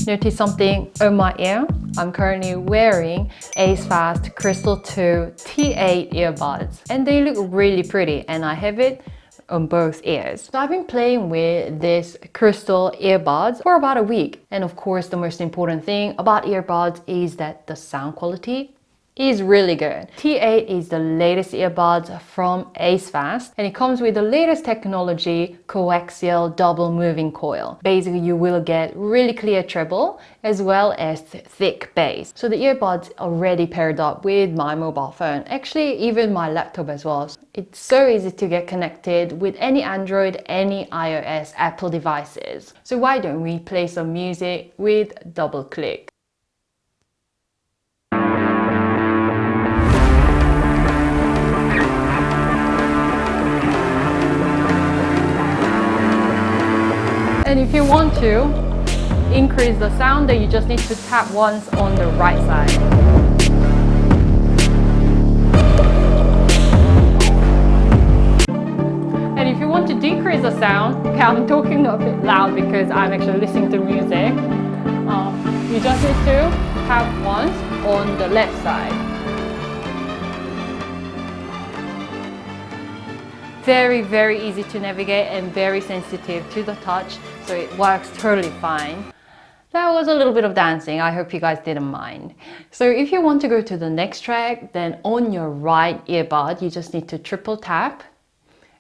Notice something on my ear? I'm currently wearing Acefast Crystal 2 T8 earbuds and they look really pretty, and I have it on both ears. So I've been playing with this crystal earbuds for about a week, and of course the most important thing about earbuds is that the sound quality is really good. T8 is the latest earbuds from Acefast, and it comes with the latest technology, coaxial double moving coil. Basically, you will get really clear treble as well as thick bass. So the earbuds already paired up with my mobile phone, actually even my laptop as well. It's so easy to get connected with any Android, any iOS, Apple devices. So why don't we play some music with double click? And if you want to increase the sound, then you just need to tap once on the right side. And if you want to decrease the sound, okay, I'm talking a bit loud because I'm actually listening to music. You just need to tap once on the left side. Very, very easy to navigate and very sensitive to the touch, so it works totally fine. That was a little bit of dancing. I hope you guys didn't mind. So if you want to go to the next track, then on your right earbud, you just need to triple tap.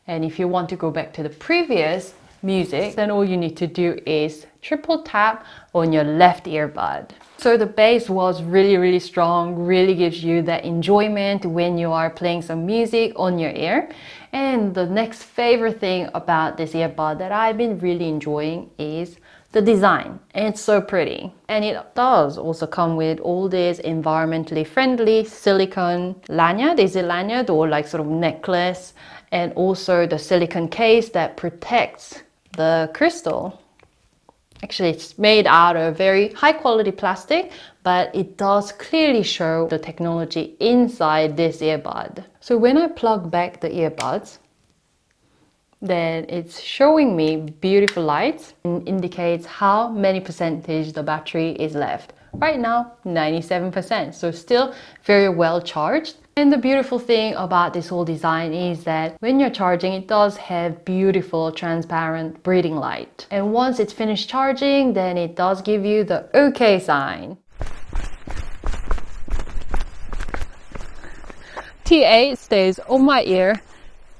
And if you want to go back to the previous music, then all you need to do is triple tap on your left earbud. So the bass was really, really strong, really gives you that enjoyment when you are playing some music on your ear. And the next favorite thing about this earbud that I've been really enjoying is the design. It's so pretty. And it does also come with all this environmentally friendly silicone lanyard. Is it lanyard or like sort of necklace? And also the silicone case that protects the crystal. Actually, it's made out of very high quality plastic, but it does clearly show the technology inside this earbud. So when I plug back the earbuds, then it's showing me beautiful lights and indicates how many percentage the battery is left. Right now, 97%, so still very well charged. And the beautiful thing about this whole design is that when you're charging, it does have beautiful transparent breathing light. And once it's finished charging, then it does give you the OK sign. T8 stays on my ear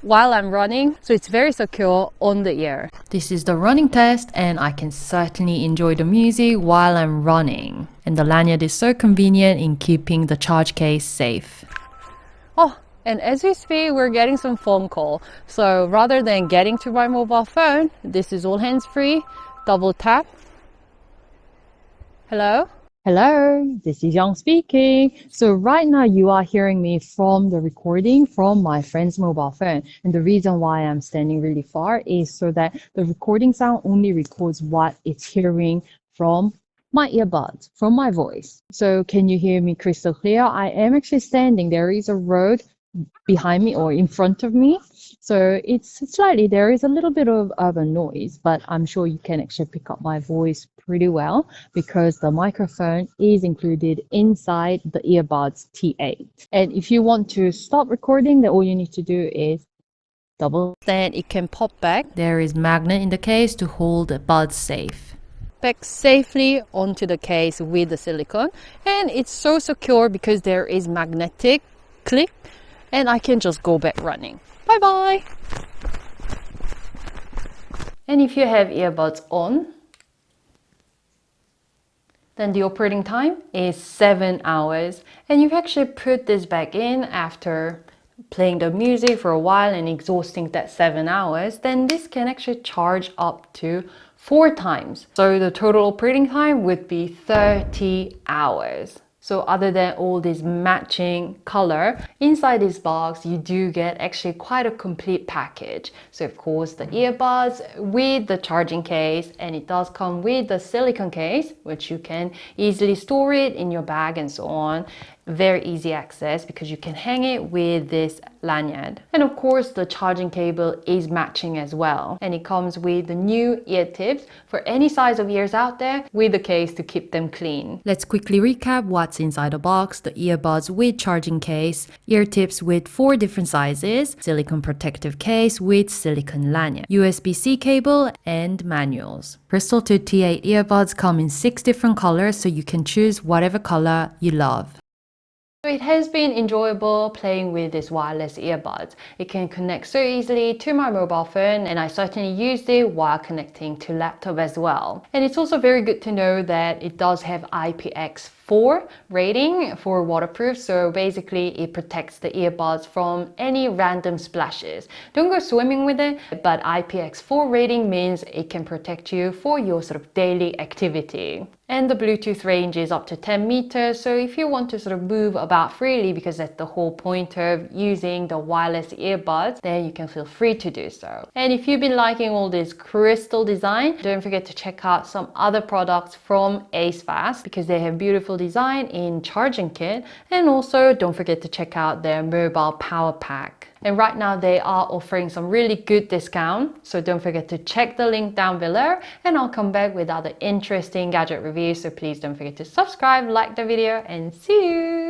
while I'm running, so it's very secure on the ear. This is the running test, and I can certainly enjoy the music while I'm running. And the lanyard is so convenient in keeping the charge case safe. Oh, and as we speak, we're getting some phone call. So rather than getting to my mobile phone, this is all hands-free. Double tap. Hello? Hello, this is Young speaking. So right now you are hearing me from the recording from my friend's mobile phone. And the reason why I'm standing really far is so that the recording sound only records what it's hearing from my earbuds, from my voice. So can you hear me crystal clear? I am actually standing. There is a road behind me or in front of me. So there is a little bit of a noise, but I'm sure you can actually pick up my voice pretty well because the microphone is included inside the earbuds T8. And if you want to stop recording, then all you need to do is double. Then it can pop back. There is magnet in the case to hold the buds safe. Back safely onto the case with the silicone, and it's so secure because there is magnetic clip, and I can just go back running. Bye bye. And if you have earbuds on, then the operating time is 7 hours, and you've actually put this back in after playing the music for a while and exhausting that 7 hours, then this can actually charge up to 4 times. So the total operating time would be 30 hours. So other than all this matching color, inside this box, you do get actually quite a complete package. So of course the earbuds with the charging case, and it does come with the silicone case, which you can easily store it in your bag and so on. very easy access because you can hang it with this lanyard. And of course, the charging cable is matching as well. And it comes with the new ear tips for any size of ears out there with the case to keep them clean. Let's quickly recap what's inside the box. The earbuds with charging case, ear tips with 4 different sizes, silicone protective case with silicone lanyard, USB-C cable, and manuals. Crystal 2 T8 earbuds come in 6 different colors, so you can choose whatever color you love. So it has been enjoyable playing with these wireless earbuds. It can connect so easily to my mobile phone, and I certainly used it while connecting to laptop as well. And it's also very good to know that it does have IPX4 rating for waterproof, so basically it protects the earbuds from any random splashes. Don't go swimming with it, but IPX4 rating means it can protect you for your sort of daily activity. And the Bluetooth range is up to 10 meters, so if you want to sort of move about freely, because that's the whole point of using the wireless earbuds, then you can feel free to do so. And if you've been liking all this crystal design, don't forget to check out some other products from Acefast, because they have beautiful design in charging kit, and also don't forget to check out their mobile power pack. And right now they are offering some really good discount, so don't forget to check the link down below, and I'll come back with other interesting gadget reviews, so please don't forget to subscribe, like the video, and see you!